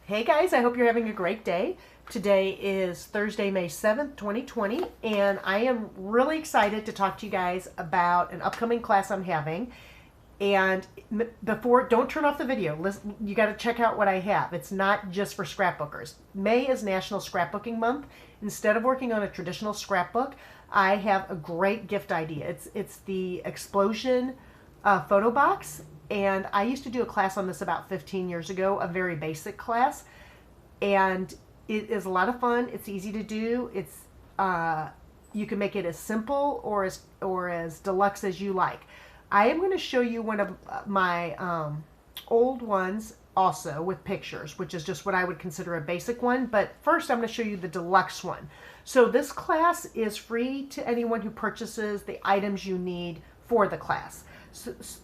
Hey guys, I hope you're having a great day. Today is Thursday, May 7th, 2020, and I am really excited to talk to you guys about an upcoming class I'm having. And before, don't turn off the video. Listen, you got to check out what I have. It's not just for scrapbookers. May is National Scrapbooking Month. Instead of working on a traditional scrapbook, I have a great gift idea. It's the Explosion photo box, and I used to do a class on this about 15 years ago, a very basic class, and it is a lot of fun. It's easy to do. It's you can make it as simple or as deluxe as you like. I am going to show you one of my old ones also with pictures, which is just what I would consider a basic one. But first I'm going to show you the deluxe one. So this class is free to anyone who purchases the items you need for the class.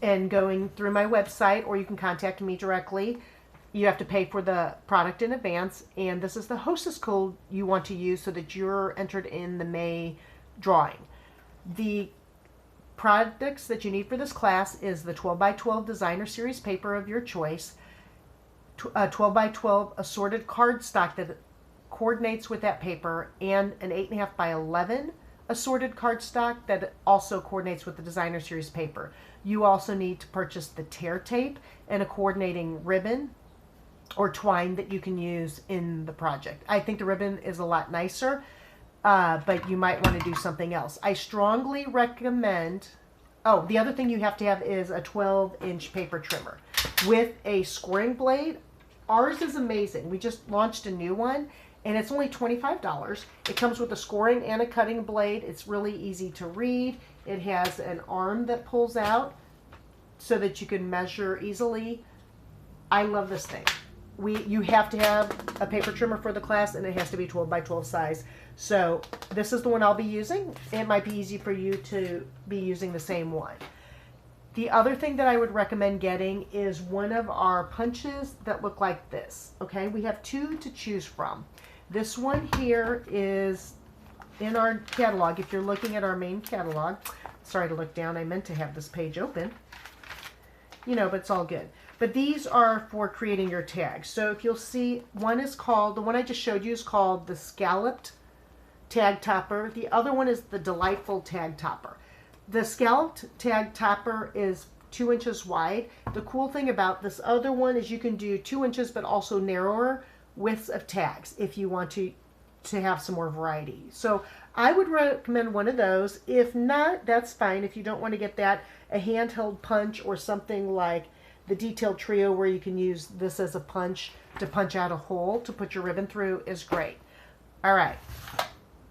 And going through my website, or you can contact me directly. You have to pay for the product in advance, and this is the hostess code you want to use so that you're entered in the May drawing. The products that you need for this class is the 12 by 12 designer series paper of your choice, a 12 by 12 assorted cardstock that coordinates with that paper, and an 8.5 by 11 assorted cardstock that also coordinates with the designer series paper. You also need to purchase the tear tape and a coordinating ribbon or twine that you can use in the project. I think the ribbon is a lot nicer, but you might want to do something else. I strongly recommend, oh, the other thing you have to have is a 12-inch paper trimmer with a scoring blade. Ours is amazing. We just launched a new one, and it's only $25. It comes with a scoring and a cutting blade. It's really easy to read. It has an arm that pulls out so that you can measure easily. I love this thing. You have to have a paper trimmer for the class, and it has to be 12 by 12 size. So this is the one I'll be using. It might be easy for you to be using the same one. The other thing that I would recommend getting is one of our punches that look like this. Okay, we have two to choose from. This one here is in our catalog. If you're looking at our main catalog, sorry to look down, I meant to have this page open, but it's all good. But these are for creating your tags. So if you'll see, one is called, the one I just showed you is called the Scalloped Tag Topper. The other one is the Delightful Tag Topper. The Scalloped Tag Topper is 2 inches wide. The cool thing about this other one is you can do 2 inches but also narrower widths of tags if you want to have some more variety. So I would recommend one of those. If not, that's fine. If you don't want to get that, a handheld punch or something like the Detailed Trio where you can use this as a punch to punch out a hole to put your ribbon through is great. All right,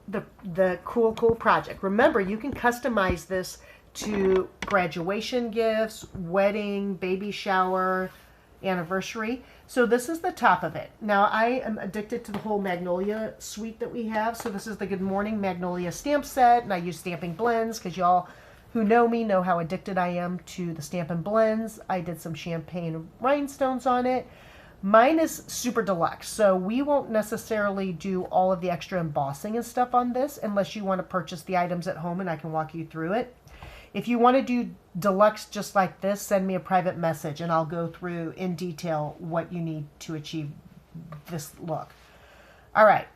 the cool project. Remember, you can customize this to graduation gifts, wedding, baby shower, anniversary. So this is the top of it. Now I am addicted to the whole Magnolia suite that we have. So this is the Good Morning Magnolia stamp set, and I use stamping blends because y'all who know me know how addicted I am to the Stampin' blends. I did some champagne rhinestones on it. Mine is super deluxe, so we won't necessarily do all of the extra embossing and stuff on this unless you want to purchase the items at home, and I can walk you through it. If you want to do deluxe just like this, send me a private message and I'll go through in detail what you need to achieve this look. All right.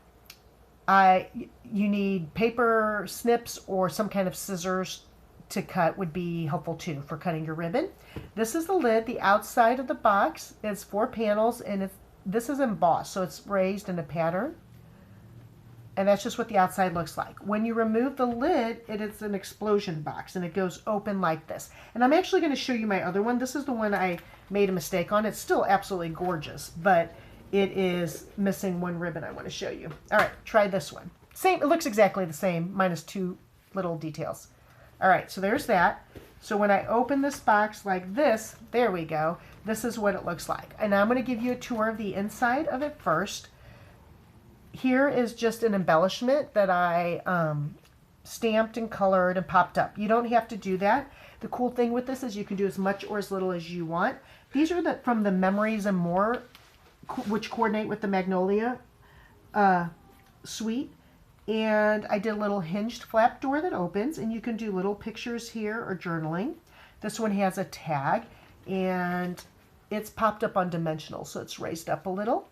You need paper snips or some kind of scissors to cut would be helpful too for cutting your ribbon. This is the lid. The outside of the box is 4 panels, and this is embossed, so it's raised in a pattern. And that's just what the outside looks like. When you remove the lid, it is an explosion box, and it goes open like this. And I'm actually going to show you my other one. This is the one I made a mistake on. It's still absolutely gorgeous, but it is missing one ribbon I want to show you. All right, try this one. Same, it looks exactly the same, minus 2 little details. All right, so there's that. So when I open this box like this, there we go. This is what it looks like. And I'm going to give you a tour of the inside of it first. Here is just an embellishment that I stamped and colored and popped up. You don't have to do that. The cool thing with this is you can do as much or as little as you want. These are from the Memories and More, which coordinate with the Magnolia suite. And I did a little hinged flap door that opens, and you can do little pictures here or journaling. This one has a tag, and it's popped up on dimensional, so it's raised up a little.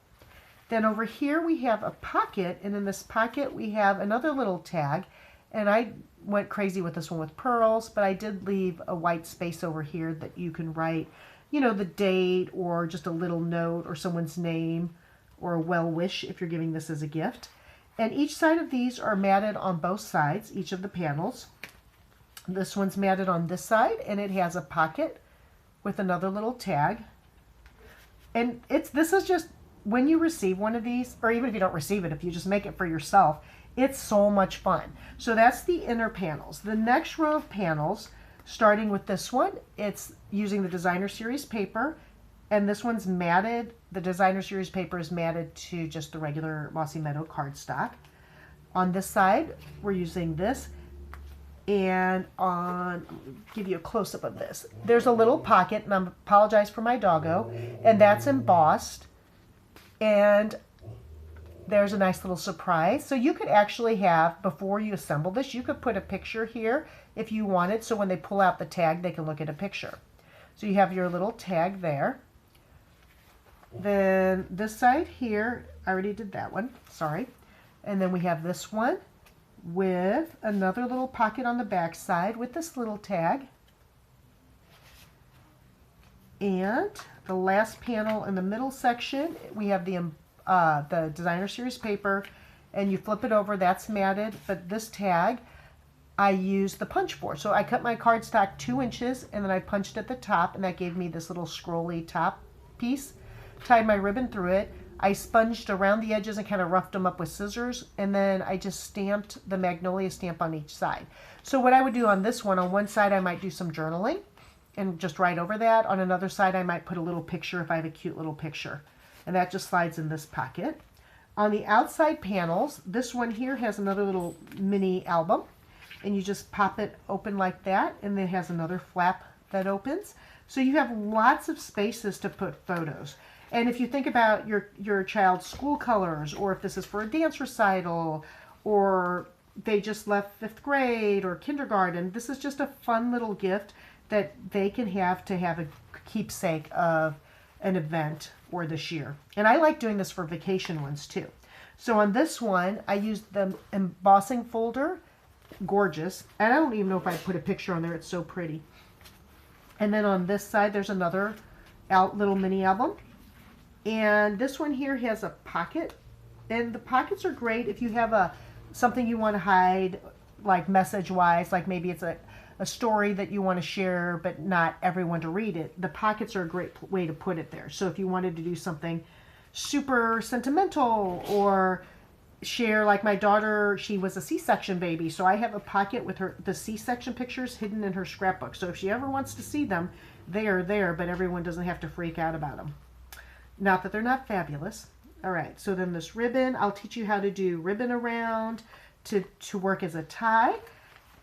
Then over here we have a pocket, and in this pocket we have another little tag, and I went crazy with this one with pearls, but I did leave a white space over here that you can write, you know, the date or just a little note or someone's name or a well wish if you're giving this as a gift. And each side of these are matted on both sides, each of the panels. This one's matted on this side, and it has a pocket with another little tag. And this is just, when you receive one of these, or even if you don't receive it, if you just make it for yourself, it's so much fun. So that's the inner panels. The next row of panels, starting with this one, it's using the Designer Series paper, and this one's matted. The Designer Series paper is matted to just the regular Mossy Meadow cardstock. On this side, we're using this, and I'll give you a close-up of this. There's a little pocket, and I apologize for my doggo, and that's embossed, and there's a nice little surprise. So you could actually have, before you assemble this, you could put a picture here if you wanted, so when they pull out the tag, they can look at a picture. So you have your little tag there. Then this side here, I already did that one, sorry. And then we have this one with another little pocket on the back side with this little tag. And the last panel in the middle section, we have the Designer Series paper, and you flip it over, that's matted, but this tag I used the punch for. So I cut my cardstock 2 inches, and then I punched at the top, and that gave me this little scrolly top piece. Tied my ribbon through it. I sponged around the edges and kind of roughed them up with scissors, and then I just stamped the Magnolia stamp on each side. So what I would do on this one, on one side I might do some journaling and just write over that. On another side I might put a little picture if I have a cute little picture. And that just slides in this pocket. On the outside panels, this one here has another little mini album, and you just pop it open like that, and it has another flap that opens. So you have lots of spaces to put photos. And if you think about your child's school colors, or if this is for a dance recital, or they just left 5th grade or kindergarten, this is just a fun little gift that they can have to have a keepsake of an event or this year. And I like doing this for vacation ones too. So on this one, I used the embossing folder, gorgeous. And I don't even know if I put a picture on there, it's so pretty. And then on this side, there's another little mini album. And this one here has a pocket, and the pockets are great if you have something you want to hide, like message-wise, like maybe it's a story that you want to share but not everyone to read it. The pockets are a great way to put it there. So if you wanted to do something super sentimental or share, like my daughter, she was a C-section baby, so I have a pocket with the C-section pictures hidden in her scrapbook. So if she ever wants to see them, they are there, but everyone doesn't have to freak out about them. Not that they're not fabulous. All right, so then this ribbon, I'll teach you how to do ribbon around to work as a tie.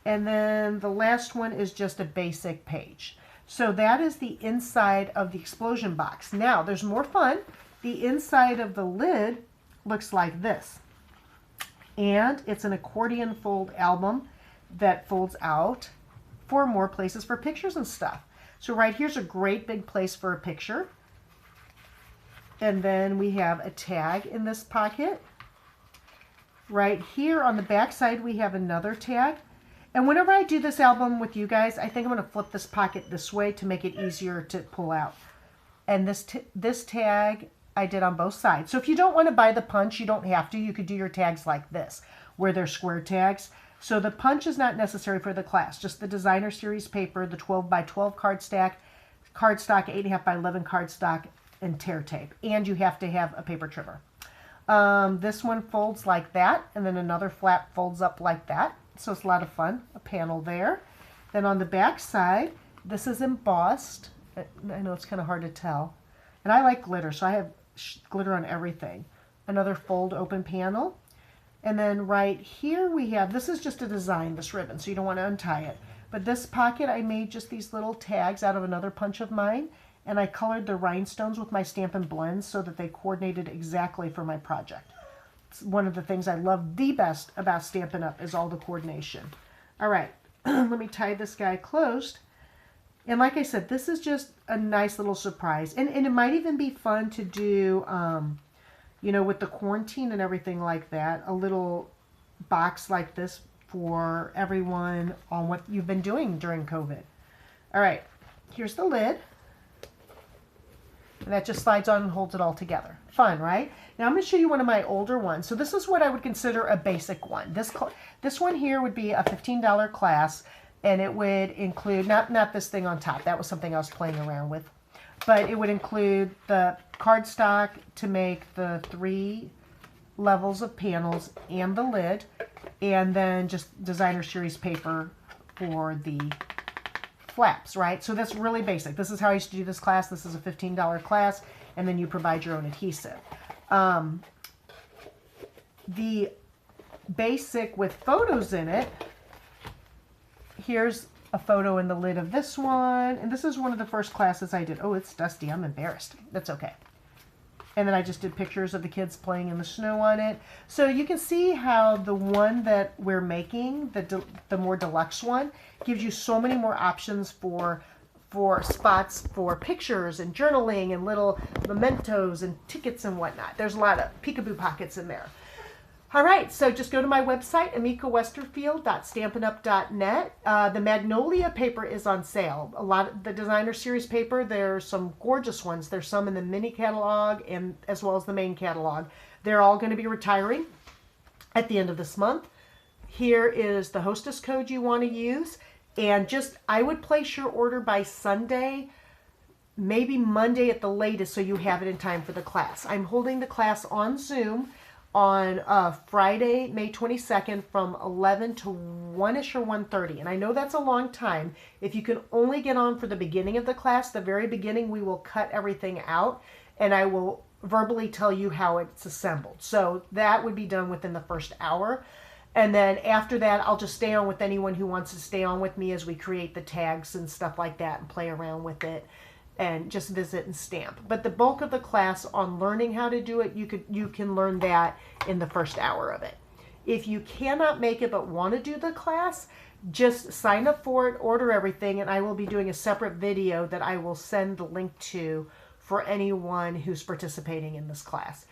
And then the last one is just a basic page. So that is the inside of the explosion box. Now, there's more fun. The inside of the lid looks like this. And it's an accordion fold album that folds out for more places for pictures and stuff. So right here's a great big place for a picture. And then we have a tag in this pocket. Right here on the back side, we have another tag. And whenever I do this album with you guys, I think I'm going to flip this pocket this way to make it easier to pull out. And this tag I did on both sides. So if you don't want to buy the punch, you don't have to. You could do your tags like this, where they're square tags. So the punch is not necessary for the class, just the Designer Series paper, the 12 by 12 cardstock, 8.5 by 11 cardstock, and tear tape. And you have to have a paper trimmer. This one folds like that, and then another flap folds up like that. So it's a lot of fun. A panel there. Then on the back side, this is embossed. I know it's kind of hard to tell. And I like glitter, so I have glitter on everything. Another fold open panel. And then right here we have, this is just a design, this ribbon, so you don't want to untie it. But this pocket, I made just these little tags out of another punch of mine. And I colored the rhinestones with my Stampin' blends so that they coordinated exactly for my project. It's one of the things I love the best about Stampin' Up! Is all the coordination. All right, let me tie this guy closed. And like I said, this is just a nice little surprise. And it might even be fun to do, you know, with the quarantine and everything like that, a little box like this for everyone on what you've been doing during COVID. All right, here's the lid. And that just slides on and holds it all together. Fun, right? Now I'm going to show you one of my older ones. So this is what I would consider a basic one. This one here would be a $15 class, and it would include, not this thing on top. That was something I was playing around with. But it would include the cardstock to make the 3 levels of panels and the lid, and then just designer series paper for the flaps, right? So that's really basic. This is how I used to do this class. This is a $15 class, and then you provide your own adhesive. The basic with photos in it, here's a photo in the lid of this one, and this is one of the first classes I did. Oh, it's dusty. I'm embarrassed. That's okay. And then I just did pictures of the kids playing in the snow on it. So you can see how the one that we're making, the more deluxe one, gives you so many more options for spots for pictures and journaling and little mementos and tickets and whatnot. There's a lot of peekaboo pockets in there. All right, so just go to my website, amikawesterfield.stampinup.net. The Magnolia paper is on sale. A lot of the designer series paper, there's some gorgeous ones. There's some in the mini catalog and as well as the main catalog. They're all going to be retiring at the end of this month. Here is the hostess code you want to use. And I would place your order by Sunday, maybe Monday at the latest, so you have it in time for the class. I'm holding the class on Zoom on Friday, May 22nd from 11 to 1-ish or 1:30. And I know that's a long time. If you can only get on for the beginning of the class, the very beginning, we will cut everything out and I will verbally tell you how it's assembled. So that would be done within the first hour. And then after that, I'll just stay on with anyone who wants to stay on with me as we create the tags and stuff like that and play around with it and just visit and stamp. But the bulk of the class on learning how to do it, you can learn that in the first hour of it. If you cannot make it but want to do the class, just sign up for it, order everything, and I will be doing a separate video that I will send the link to for anyone who's participating in this class.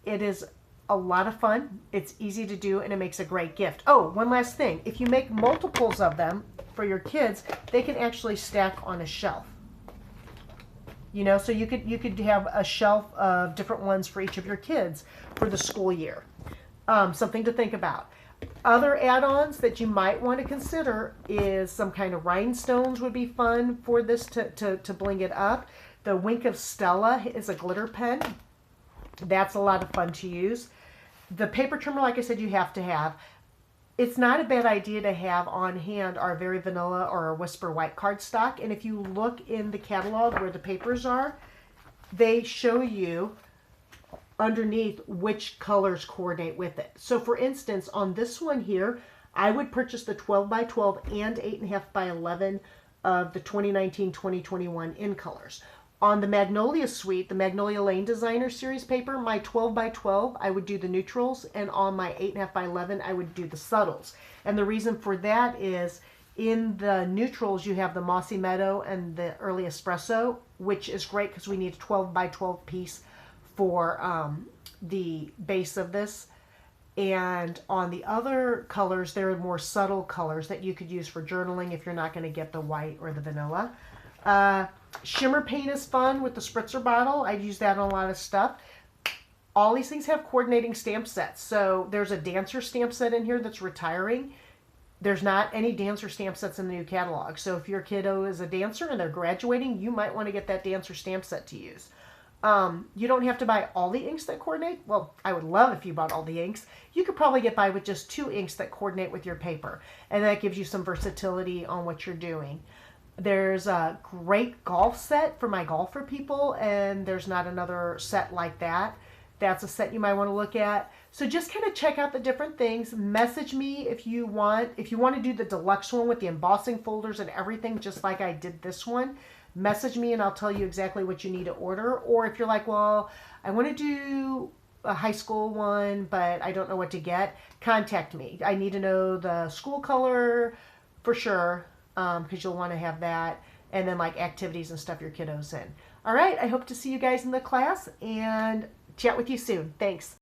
It is a lot of fun. It's easy to do and it makes a great gift. Oh, one last thing. If you make multiples of them for your kids, they can actually stack on a shelf. You know, so you could have a shelf of different ones for each of your kids for the school year. Something to think about. Other add-ons that you might want to consider is some kind of rhinestones would be fun for this to bling it up. The Wink of Stella is a glitter pen. That's a lot of fun to use. The paper trimmer, like I said, you have to have. It's not a bad idea to have on hand our Very Vanilla or our Whisper White cardstock. And if you look in the catalog where the papers are, they show you underneath which colors coordinate with it. So for instance, on this one here, I would purchase the 12 by 12 and 8.5 by 11 of the 2019-2021 in colors. On the Magnolia Suite, the Magnolia Lane Designer Series paper, my 12 by 12, I would do the neutrals, and on my 8.5 by 11, I would do the subtles. And the reason for that is in the neutrals, you have the Mossy Meadow and the Early Espresso, which is great because we need a 12 by 12 piece for the base of this. And on the other colors, there are more subtle colors that you could use for journaling if you're not going to get the white or the vanilla. Shimmer paint is fun with the spritzer bottle. I've used that on a lot of stuff. All these things have coordinating stamp sets. So there's a dancer stamp set in here that's retiring. There's not any dancer stamp sets in the new catalog. So if your kiddo is a dancer and they're graduating, you might want to get that dancer stamp set to use. You don't have to buy all the inks that coordinate. Well, I would love if you bought all the inks. You could probably get by with just 2 inks that coordinate with your paper. And that gives you some versatility on what you're doing. There's a great golf set for my golfer people, and there's not another set like that. That's a set you might want to look at. So just kind of check out the different things. Message me if you want to do the deluxe one with the embossing folders and everything, just like I did this one. Message me and I'll tell you exactly what you need to order. Or if you're like, well, I want to do a high school one, but I don't know what to get, contact me. I need to know the school color for sure. Because you'll want to have that, and then like activities and stuff your kiddos in. All right, I hope to see you guys in the class, and chat with you soon. Thanks.